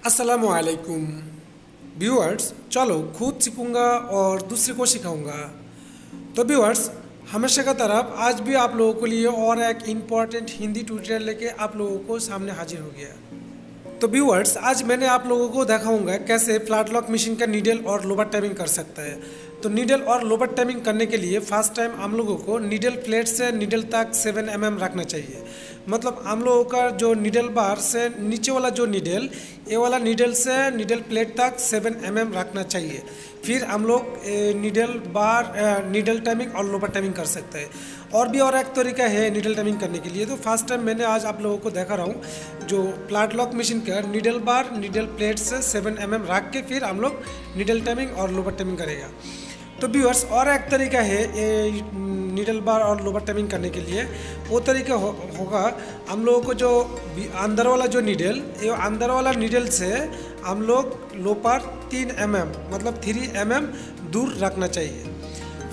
अस्सलामुअलैकुम व्यूअर्स। चलो खुद सीखूंगा और दूसरे को सिखाऊंगा। तो व्यूअर्स, हमेशा की तरफ आज भी आप लोगों के लिए और एक इम्पॉर्टेंट हिंदी ट्यूटोरियल लेके आप लोगों को सामने हाजिर हो गया। तो व्यूअर्स, आज मैंने आप लोगों को दिखाऊंगा कैसे फ्लैट लॉक मशीन का नीडल और लोबर टाइमिंग कर सकता है। तो नीडल और लोबर टाइमिंग करने के लिए फर्स्ट टाइम हम लोगों को नीडल प्लेट से नीडल तक 7 mm रखना चाहिए। मतलब हम लोगों का जो नीडल बार से नीचे वाला जो नीडल, ये वाला नीडल से नीडल प्लेट तक 7 mm रखना चाहिए। फिर हम लोग नीडल बार नीडल टाइमिंग और लोबर टाइमिंग कर सकते हैं। और एक तरीका है नीडल टाइमिंग करने के लिए। तो फर्स्ट टाइम मैंने आज आप लोगों को दिखा रहा हूँ जो फ्लैट लॉक मशीन का नीडल बार नीडल प्लेट से 7 mm रख के फिर हम लोग नीडल टाइमिंग और लोबर टाइमिंग करेगा। तो व्यूअर्स, और एक तरीका है ये नीडल बार और लोबर टाइमिंग करने के लिए। वो तरीका होगा हम लोगों को जो अंदर वाला जो नीडल, ये अंदर वाला नीडल से हम लोग लोपर 3 mm मतलब 3 mm दूर रखना चाहिए।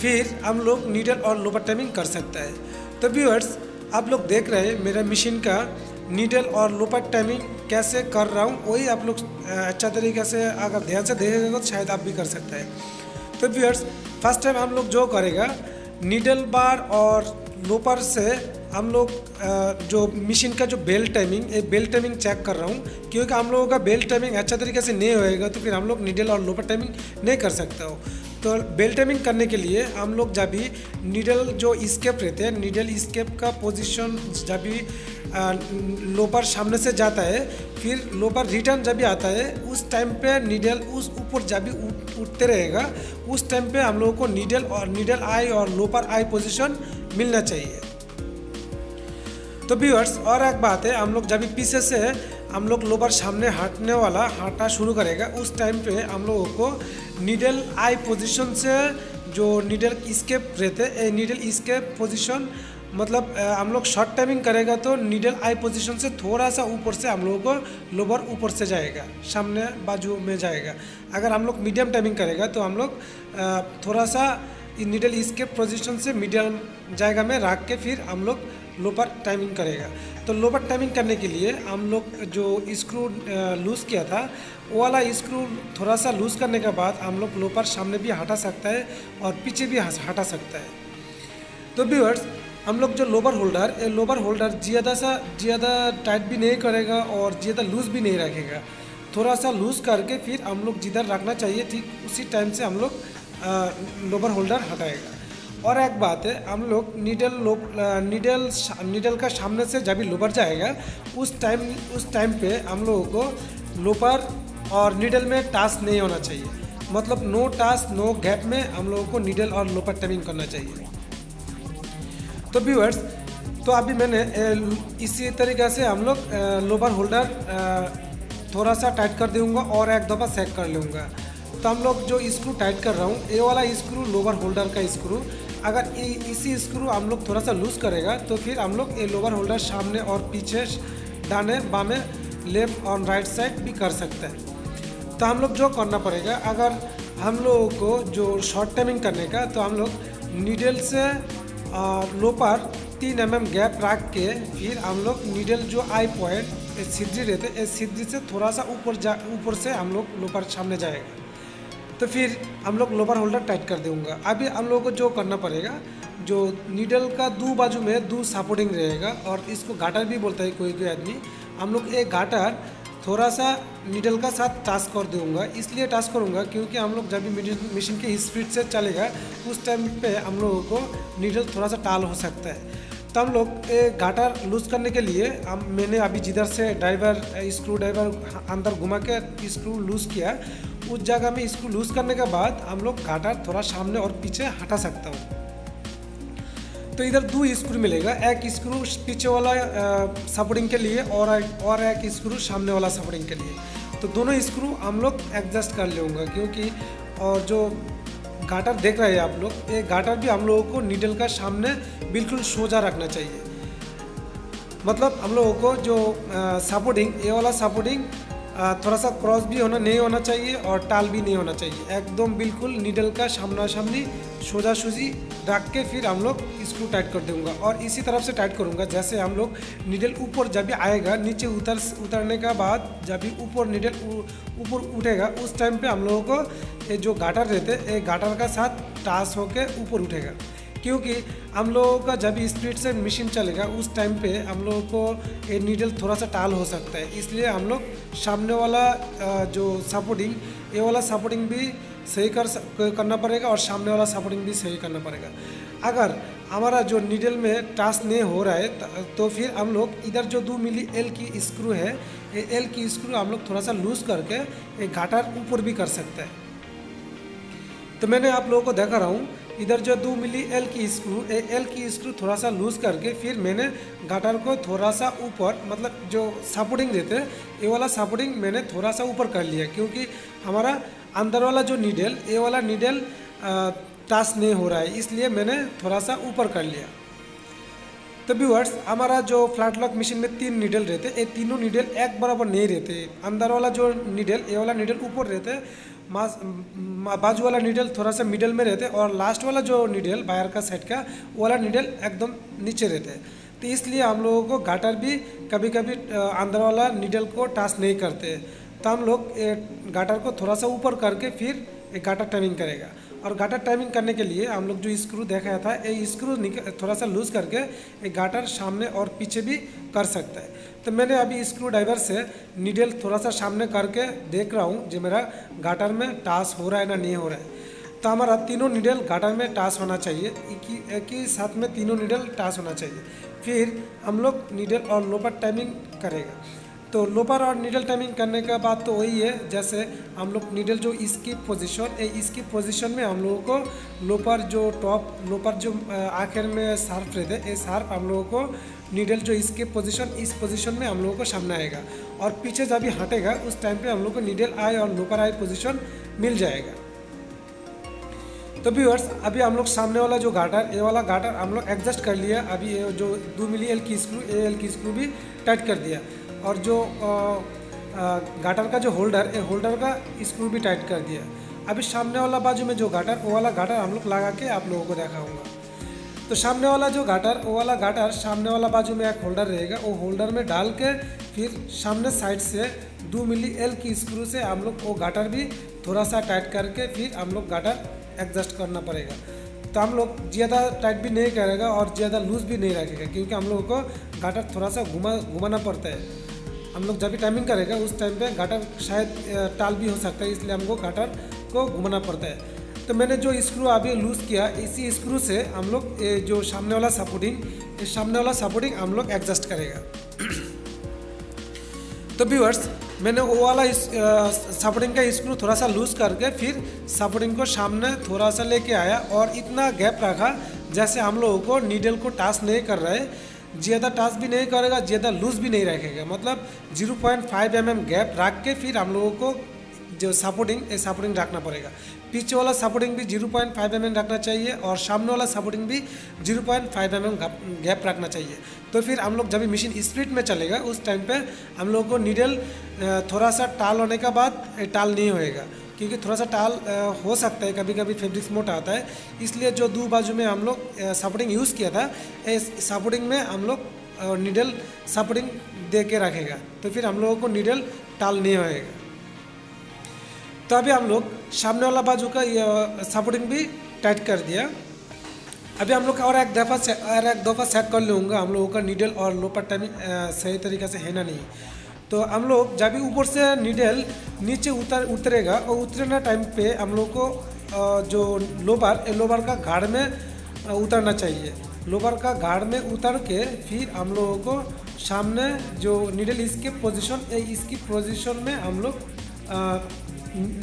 फिर हम लोग नीडल और लोबर टाइमिंग कर सकते हैं। तो व्यूअर्स, आप लोग देख रहे हैं मेरा मशीन का नीडल और लोपर टाइमिंग कैसे कर रहा हूँ। वही आप लोग अच्छा तरीके से अगर ध्यान से देखेंगे तो शायद आप भी कर सकते हैं। तो व्यूअर्स, फर्स्ट टाइम हम लोग जो करेगा नीडल बार और लोपर से हम लोग जो मशीन का जो बेल्ट टाइमिंग, ये बेल्ट टाइमिंग चेक कर रहा हूँ। क्योंकि हम लोगों का बेल्ट टाइमिंग अच्छा तरीके से नहीं होएगा तो फिर हम लोग नीडल और लोपर टाइमिंग नहीं कर सकते हो। तो बेल्ट टाइमिंग करने के लिए हम लोग जब भी नीडल जो स्केप रहते हैं, नीडल स्केप का पोजीशन जब भी लोपर सामने से जाता है, फिर लोपर रिटर्न जब भी आता है, उस टाइम पे नीडल उस ऊपर जब भी उठते रहेगा, उस टाइम पे हम लोगों को नीडल आई और लोपर आई पोजीशन मिलना चाहिए। तो व्यूअर्स, और एक बात है, हम लोग जब भी पीछे से हम लोग लोबर सामने हटना शुरू करेगा, उस टाइम पे हम लोगों को नीडल आई पोजीशन से जो नीडल स्केप रहते, नीडल स्केप पोजीशन मतलब हम लोग शॉर्ट टाइमिंग करेगा तो नीडल आई पोजीशन से थोड़ा सा ऊपर से हम लोगों को लोबर ऊपर से जाएगा, सामने बाजू में जाएगा। अगर हम लोग मीडियम टाइमिंग करेगा तो हम लोग थोड़ा सा नीडल स्केप पोजीशन से मीडियम जाएगा में रख के फिर हम लोग लोपर टाइमिंग करेगा। तो लोपर टाइमिंग करने के लिए हम लोग जो स्क्रू लूज़ किया था, वो वाला स्क्रू थोड़ा सा लूज़ करने के बाद हम लोग लोपर सामने भी हटा सकता है और पीछे भी हटा सकता है। तो व्यूअर्स, हम लोग जो लोबर होल्डर ज़्यादा टाइट भी नहीं करेगा और ज़्यादा लूज़ भी नहीं रखेगा। थोड़ा सा लूज़ करके फिर हम लोग जिधर रखना चाहिए ठीक उसी टाइम से हम लोग लोबर होल्डर हटाएगा। और एक बात है, हम लोग नीडल का सामने से जब भी लोबर जाएगा, उस टाइम पे हम लोगों को लोपर और नीडल में टाच नहीं होना चाहिए। मतलब नो टाच नो गैप में हम लोगों को नीडल और लोपर टाइमिंग करना चाहिए। तो व्यूअर्स, तो अभी मैंने इसी तरीके से हम लोग लोबर होल्डर थोड़ा सा टाइट कर दूँगा और एक दफ़ा सेट कर लूँगा। तो हम लोग जो स्क्रू टाइट कर रहा हूँ, ये वाला स्क्रू लोबर होल्डर का स्क्रू, अगर इसी स्क्रू हम लोग थोड़ा सा लूज़ करेगा तो फिर हम लोग ये लोबर होल्डर सामने और पीछे, दाने बामे, लेफ़्ट और राइट साइड भी कर सकते हैं। तो हम लोग जो करना पड़ेगा, अगर हम लोगों को जो शॉर्ट टाइमिंग करने का, तो हम लोग नीडल से लोपर 3 mm गैप रख के फिर हम लोग नीडल जो आई पॉइंट सिद्धि रहते, इस सिद्धि से थोड़ा सा ऊपर से हम लोग लोपर सामने जाएगा। तो फिर हम लोग लोबर होल्डर टाइट कर दूँगा। अभी हम लोगों को जो करना पड़ेगा, जो नीडल का दो बाजू में दो सपोर्टिंग रहेगा और इसको गाटर भी बोलता है कोई आदमी। हम लोग एक गाटर थोड़ा सा नीडल का साथ टच कर दूँगा। इसलिए टच करूँगा क्योंकि हम लोग जब भी मशीन की स्पीड से चलेगा, उस टाइम पे हम लोगों को नीडल थोड़ा सा टाल हो सकता है। तो हम लोग गाटर लूज़ करने के लिए मैंने अभी जिधर से स्क्रू ड्राइवर अंदर घुमा के स्क्रू लूज़ किया, उस जगह में स्क्रू लूज़ करने के बाद हम लोग गाटर थोड़ा सामने और पीछे हटा सकता हूँ। तो इधर 2 स्क्रू मिलेगा, एक स्क्रू पीछे वाला सपोर्टिंग के लिए और एक स्क्रू सामने वाला सपोर्टिंग के लिए। तो दोनों स्क्रू हम लोग एडजस्ट कर लूँगा क्योंकि, और जो गाटर देख रहे हैं आप लोग, ये गाटर भी हम लोगों को नीडल का सामने बिल्कुल सोजा रखना चाहिए। मतलब हम लोगों को जो सपोर्टिंग, ये वाला सपोर्टिंग थोड़ा सा क्रॉस भी नहीं होना चाहिए और टाल भी नहीं होना चाहिए। एकदम बिल्कुल नीडल का सामना सामनी सोजा सूजी रख के फिर हम लोग स्क्रू टाइट कर दूंगा और इसी तरफ से टाइट करूंगा। जैसे हम लोग नीडल ऊपर जब भी आएगा, नीचे उतरने के बाद जब भी ऊपर नीडल ऊपर उठेगा, उस टाइम पे हम लोगों को ये जो गाटर रहते हैं, गाटर का साथ टास होके ऊपर उठेगा। क्योंकि हम लोगों का जब स्पीड से मशीन चलेगा उस टाइम पे हम लोगों को ये नीडल थोड़ा सा टाल हो सकता है। इसलिए हम लोग सामने वाला जो सपोर्टिंग, ये वाला सपोर्टिंग भी सही करना पड़ेगा और सामने वाला सपोर्टिंग भी सही करना पड़ेगा। अगर हमारा जो नीडल में टास नहीं हो रहा है तो फिर हम लोग इधर जो 2 मिली एल की स्क्रू है, ये एल की स्क्रू हम लोग थोड़ा सा लूज़ करके एक गाटर ऊपर भी कर सकते हैं। तो मैंने आप लोगों को दिखा रहा हूँ, इधर जो 2 मिली एल की स्क्रू थोड़ा सा लूज़ करके फिर मैंने गाटर को थोड़ा सा ऊपर, मतलब जो सपोर्टिंग रहते हैं ये वाला सपोर्टिंग मैंने थोड़ा सा ऊपर कर लिया। क्योंकि हमारा अंदर वाला जो नीडल, ये वाला नीडल टास नहीं हो रहा है, इसलिए मैंने थोड़ा सा ऊपर कर लिया। तो व्यूअर्स, हमारा जो फ्लैट लॉक मशीन में 3 नीडल रहते, ये तीनों नीडल एक बराबर नहीं रहते। अंदर वाला जो नीडल, ये वाला नीडल ऊपर रहते, बाजू वाला नीडल थोड़ा सा मिडल में रहते और लास्ट वाला जो नीडल बाहर का साइड का वो वाला नीडल एकदम नीचे रहते हैं। तो इसलिए हम लोगों को गाटर भी कभी कभी अंदर वाला नीडल को टच नहीं करते। तो हम लोग गाटर को थोड़ा सा ऊपर करके फिर एक गाटर टाइमिंग करेगा। और गाटर टाइमिंग करने के लिए हम लोग जो स्क्रू देखा था, ये स्क्रू थोड़ा सा लूज़ करके एक गाटर सामने और पीछे भी कर सकता है। तो मैंने अभी स्क्रू ड्राइवर से नीडल थोड़ा सा सामने करके देख रहा हूँ जो मेरा गाटर में टास हो रहा है ना नहीं हो रहा है। तो हमारा तीनों नीडल गाटर में टास होना चाहिए, एक ही साथ में तीनों नीडल टास होना चाहिए। फिर हम लोग नीडल और लोपर टाइमिंग करेगा। तो लोपर और नीडल टाइमिंग करने के बाद तो वही है, जैसे हम लोग नीडल जो इसकी पोजीशन में हम लोगों को लोपर जो टॉप लोपर जो आखिर में शार्प रहते हैं, ये शार्प हम लोगों को नीडल जो इसके इस पोजीशन में हम लोगों को सामने आएगा और पीछे जब भी हटेगा उस टाइम पे हम लोग को नीडल आई और लोपर आई पोजीशन मिल जाएगा। तो व्यूअर्स, अभी हम लोग सामने वाला जो गाटर, ये वाला गाटर हम लोग एडजस्ट कर लिया। अभी ये जो 2 मिली एल की स्क्रू भी टाइट कर दिया और जो गाटर का जो होल्डर, ये होल्डर का स्क्रू भी टाइट कर दिया। अभी सामने वाला बाजू में जो गाटर, वो वाला गाटर हम लोग लगा के आप लोगों को दिखाऊंगा। तो सामने वाला जो गाटर, वो वाला गाटर सामने वाला बाजू में एक होल्डर रहेगा, वो होल्डर में डाल के फिर सामने साइड से 2 मिली एल की स्क्रू से हम लोग वो गाटर भी थोड़ा सा टाइट करके फिर हम लोग गाटर एडजस्ट करना पड़ेगा। तो हम लोग ज़्यादा टाइट भी नहीं करेगा और ज़्यादा लूज़ भी नहीं रखेगा, क्योंकि हम लोगों को गाटर थोड़ा सा घुमाना पड़ता है। हम लोग जब भी टाइमिंग करेगा उस टाइम पे गाटर शायद टाल भी हो सकता है, इसलिए हमको गाटर को घुमाना पड़ता है। तो मैंने जो स्क्रू अभी लूज़ किया, इसी स्क्रू से हम लोग जो सामने वाला सपोर्टिंग हम लोग एडजस्ट करेगा। तो व्यूअर्स, मैंने वो वाला सपोर्टिंग का स्क्रू थोड़ा सा लूज़ करके फिर सपोर्टिंग को सामने थोड़ा सा लेके आया और इतना गैप रखा जैसे हम लोगों को नीडल को टाच नहीं कर रहा है, ज़्यादा टाच भी नहीं करेगा, ज़्यादा लूज़ भी नहीं रखेगा। मतलब 0.5 mm गैप रख के फिर हम लोगों को जो सपोर्टिंग रखना पड़ेगा। पीछे वाला सपोर्टिंग भी 0.5 mm रखना चाहिए और सामने वाला सपोर्टिंग भी 0.5 mm गैप रखना चाहिए। तो फिर हम लोग जब भी मशीन स्पीड में चलेगा उस टाइम पे हम लोग को नीडल थोड़ा सा टाल होने के बाद टाल नहीं होएगा, क्योंकि थोड़ा सा टाल हो सकता है, कभी कभी फैब्रिक्स मोटा आता है। इसलिए जो 2 बाजू में हम लोग सपोर्टिंग यूज़ किया था, इस सपोर्टिंग में हम लोग नीडल सपोर्टिंग दे के रखेगा, तो फिर हम लोगों को नीडल टाल नहीं होएगा। तो अभी हम लोग सामने वाला बाजू का सपोर्टिंग भी टाइट कर दिया। अभी हम लोग और एक दफ़ा चेक कर लूँगा हम लोगों का नीडल और लोपर टाइमिंग सही तरीके से है ना नहीं। तो हम लोग जब भी ऊपर से नीडल नीचे उतरेगा और उतरना टाइम पे हम लोग को जो लोबर का गाड़ में उतरना चाहिए। लोबर का गाड़ में उतर के फिर हम लोगों को सामने जो नीडल इसकी पोजीशन में हम लोग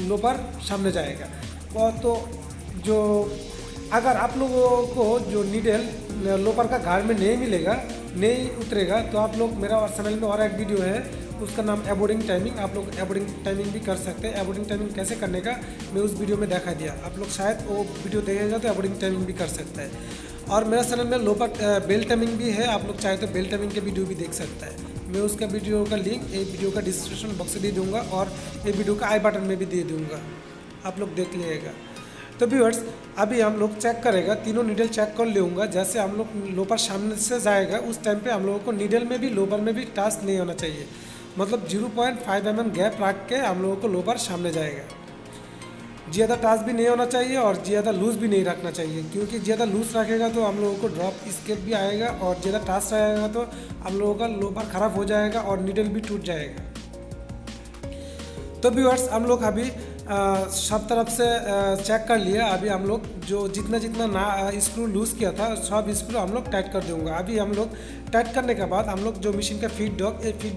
लोबर सामने जाएगा। और तो जो अगर आप लोगों को जो नीडल लोपर का गाड़ में नहीं मिलेगा, नहीं उतरेगा, तो आप लोग मेरा चैनल में और एक वीडियो है, उसका नाम एबोर्डिंग टाइमिंग। आप लोग एबोर्डिंग टाइमिंग भी कर सकते हैं। एबोर्डिंग टाइमिंग कैसे करने का मैं उस वीडियो में दिखा दिया, आप लोग शायद वो वीडियो देखेगा तो एबोर्डिंग टाइमिंग भी कर सकते हैं। और मेरा चैनल में लोपर बेल टाइमिंग भी है, आप लोग चाहे तो बेल टाइमिंग के वीडियो भी देख सकते हैं। मैं उसका वीडियो का लिंक वीडियो का डिस्क्रिप्शन बॉक्स से दे दूँगा और ये वीडियो का आई बटन में भी दे दूँगा, आप लोग देख लीजिएगा। तो व्यूअर्स अभी हम लोग चेक करेगा, तीनों नीडल चेक कर लूँगा। जैसे हम लोग लोपर सामने से जाएगा उस टाइम पे हम लोगों को नीडल में भी लोपर में भी टाच नहीं होना चाहिए, मतलब 0.5 mm गैप रख के हम लोगों को लोपर सामने जाएगा। ज़्यादा टाच भी नहीं होना चाहिए और ज़्यादा लूज़ भी नहीं रखना चाहिए, क्योंकि ज़्यादा लूज़ रखेगा तो हम लोगों को ड्रॉप स्केप भी आएगा और ज़्यादा टाच रहेगा तो हम लोगों का लोपर ख़राब हो जाएगा और नीडल भी टूट जाएगा। तो व्यूअर्स हम लोग अभी सब तरफ से चेक कर लिया। अभी हम लोग जो जितना ना स्क्रू लूज़ किया था सब स्क्रू हम लोग टाइट कर दूंगा। अभी हम लोग टाइट करने के बाद हम लोग जो मशीन का फीड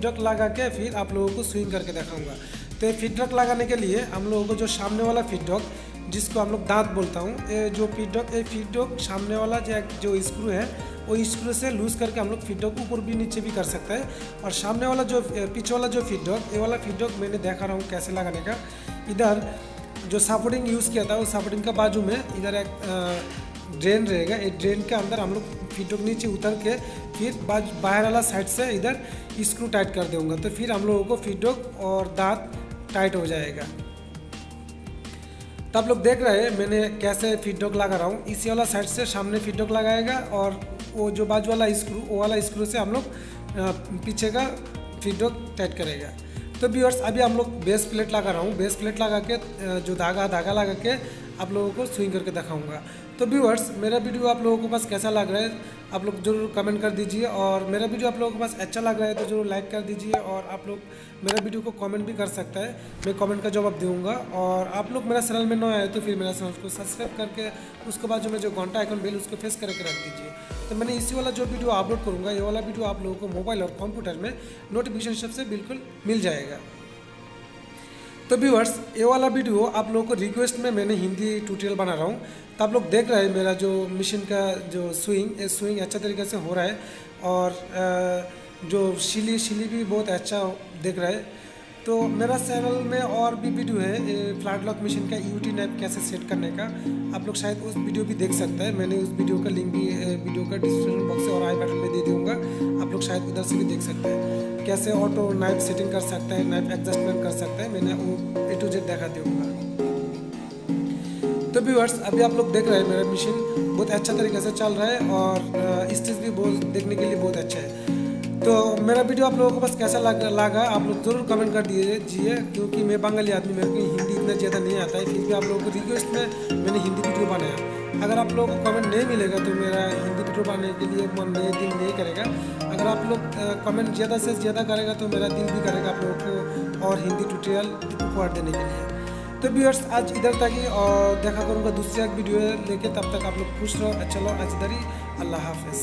डॉक लगा के फिर आप लोगों को स्विंग करके दिखाऊंगा। तो ये फीड डॉक लगाने के लिए हम लोगों को जो सामने वाला फीड डॉक, जिसको हम लोग दांत बोलता हूँ, ये जो फीड डॉक सामने वाला जो स्क्रू है वो स्क्रू से लूज़ करके हम लोग फीड डॉक ऊपर भी नीचे भी कर सकते हैं। और सामने वाला जो पीछे वाला जो फीड डॉक, ये वाला फीड डॉक मैंने देखा रहा हूँ कैसे लगाने का। इधर जो सपोर्टिंग यूज़ किया था उस सपोर्टिंग का बाजू में इधर एक ड्रेन रहेगा। एक ड्रेन के अंदर हम लोग फीड डॉक नीचे उतर के फिर बाहर वाला साइड से इधर स्क्रू टाइट कर दूँगा। तो फिर हम लोगों को फीड डॉक और दांत टाइट हो जाएगा। तो आप लोग देख रहे हैं मैंने कैसे फीड डॉक लगा रहा हूँ। इसी वाला साइड से सामने फीड डॉक लगाएगा और वो जो बाजू वाला स्क्रू, वो वाला स्क्रू से हम लोग पीछे का फीड डॉक टाइट करेगा। तो व्यूअर्स अभी हम लोग बेस प्लेट लगा रहा हूँ। बेस प्लेट लगा के जो धागा लगा के आप लोगों को स्विंग करके दिखाऊंगा। तो व्यूअर्स मेरा वीडियो आप लोगों को बस कैसा लग रहा है आप लोग जरूर कमेंट कर दीजिए, और मेरा वीडियो आप लोगों को बस अच्छा लग रहा है तो जरूर लाइक कर दीजिए। और आप लोग मेरा वीडियो को कमेंट भी कर सकता है, मैं कमेंट का जवाब दूंगा। और आप लोग मेरा चैनल में नए आए तो फिर मेरा चैनल को सब्सक्राइब करके उसके बाद जो मैं जो घंटा आइकन बेल उसको प्रेस करके रख दीजिए। तो मैंने इसी वाला जो वीडियो अपलोड करूँगा ये वाला वीडियो आप लोगों को मोबाइल और कंप्यूटर में नोटिफिकेशन सबसे बिल्कुल मिल जाएगा। तो व्यूअर्स ये वाला वीडियो आप लोगों को रिक्वेस्ट में मैंने हिंदी ट्यूटोरियल बना रहा हूँ। तो आप लोग देख रहे हैं मेरा जो मशीन का जो स्विंग अच्छा तरीके से हो रहा है, और जो सिली भी बहुत अच्छा दिख रहा है। तो मेरा चैनल में और भी वीडियो है फ्लैट लॉक मशीन का यूटी नैप कैसे सेट करने का, आप लोग शायद उस वीडियो भी देख सकते हैं। मैंने उस वीडियो का लिंक भी वीडियो का डिस्क्रिप्शन बॉक्स और आई बटन में दे दूँगा, आप लोग शायद उधर से भी देख सकते हैं कैसे ऑटो नाइफ सेटिंग कर सकते हैं, नाइफ एडजस्टमेंट कर सकते हैं। मैंने वो A to Z दिखा दूँगा। तो व्यूअर्स अभी आप लोग देख रहे हैं मेरा मशीन बहुत अच्छा तरीके से चल रहा है और स्टिच भी बहुत देखने के लिए बहुत अच्छा है। तो मेरा वीडियो आप लोगों को बस कैसा लगा आप लोग ज़रूर कमेंट कर दीजिए, क्योंकि मैं बंगाली आदमी, मेरे को हिंदी इतना ज़्यादा नहीं आता है। फिर भी आप लोगों को रिक्वेस्ट में मैंने हिंदी वीडियो बनाया। अगर आप लोगों को कमेंट नहीं मिलेगा तो मेरा हिंदी वीडियो बनाने के लिए मन नहीं, दिल नहीं करेगा। अगर आप लोग कमेंट ज़्यादा से ज़्यादा करेगा तो मेरा दिल भी करेगा आप लोगों को और हिंदी ट्यूटोरियल उपहार देने के लिए। तो व्यूअर्स आज इधर तक ही, और देखा करूँगा दूसरी एक वीडियो लेके। तब तक आप लोग खुश रहो, अच्छा लो, आज इधर ही, अल्लाह हाफिज़।